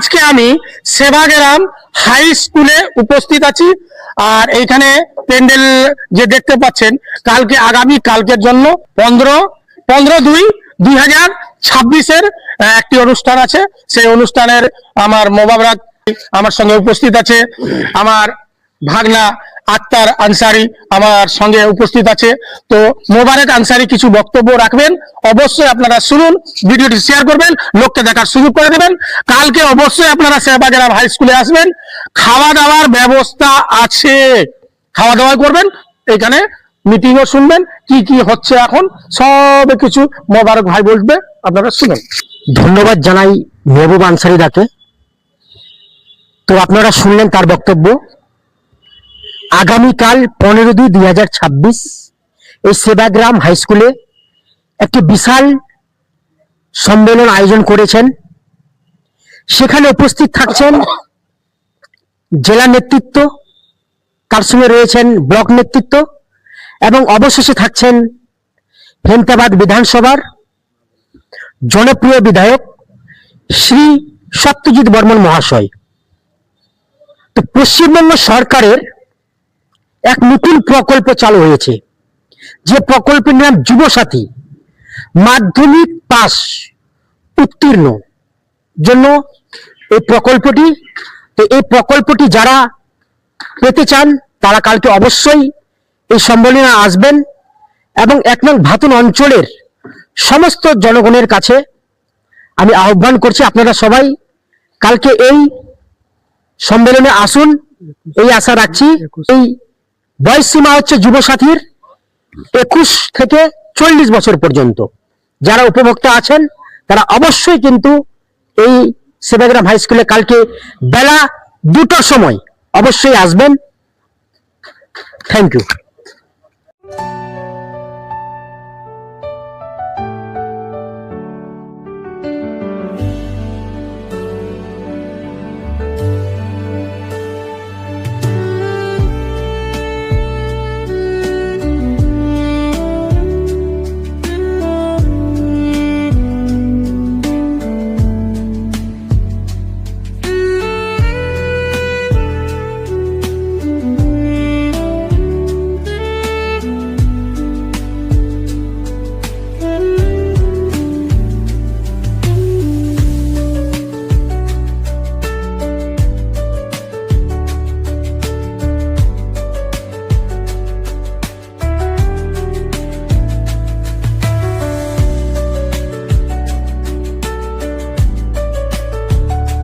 আজকে আমি সেবাগ্রাম হাই স্কুলে উপস্থিত আছি। আর এইখানে প্যান্ডেল যে দেখতে পাচ্ছেন, আগামী কালকের জন্য 15/2/2026 একটি অনুষ্ঠান আছে। সেই অনুষ্ঠানের আমার মোবারক আমার সঙ্গে উপস্থিত আছে, আমার ভাগনা আক্তার আনসারি আমার সঙ্গে উপস্থিত আছে। তো মোবারক আনসারি কিছু বক্তব্য রাখবেন, অবশ্যই আপনারা শুনুন, ভিডিওটি শেয়ার করবেন, লোককে দেখার সুযোগ করে দেবেন। কালকে অবশ্যই আপনারা সেবাগ্রাম হাই স্কুলে আসবেন, খাওয়া দাওয়ার ব্যবস্থা আছে, খাওয়া দাওয়া করবেন, এখানে মিটিংও শুনবেন, কি কি হচ্ছে এখন সব কিছু মোবারক ভাই বলবে, আপনারা শুনুন। ধন্যবাদ জানাই মেহবুব আনসারি দাকে। তো আপনারা শুনলেন তার বক্তব্য। আগামীকাল 15/2/2026 এই সেবাগ্রাম হাই স্কুলে একটি বিশাল সম্মেলন আয়োজন করেছেন। সেখানে উপস্থিত থাকছেন জেলা নেতৃত্ব, তার সঙ্গে রয়েছেন ব্লক নেতৃত্ব এবং অবশেষে থাকছেন হেমতাবাদ বিধানসভার জনপ্রিয় বিধায়ক শ্রী সত্যজিৎ বর্মন মহাশয়। তো পশ্চিমবঙ্গ সরকারের এক নতুন প্রকল্প চালু হয়েছে, যে প্রকল্পের নাম যুবসাথী। মাধ্যমিক পাস উত্তীর্ণ জন্য এই প্রকল্পটি। তো এই প্রকল্পটি যারা পেতে চান তারা কালকে অবশ্যই এই সম্মেলনে আসবেন এবং 1 নং ভাতুন অঞ্চলের সমস্ত জনগণের কাছে আমি আহ্বান করছি, আপনারা সবাই কালকে এই সম্মেলনে আসুন, এই আশা রাখছি। এই বয়স সীমা হচ্ছে যুবসাথীর 21 থেকে 40 বছর পর্যন্ত। যারা উপভোক্তা আছেন তারা অবশ্যই কিন্তু এই সেবাগ্রাম হাই স্কুলে কালকে বেলা 2টার সময় অবশ্যই আসবেন। Thank you.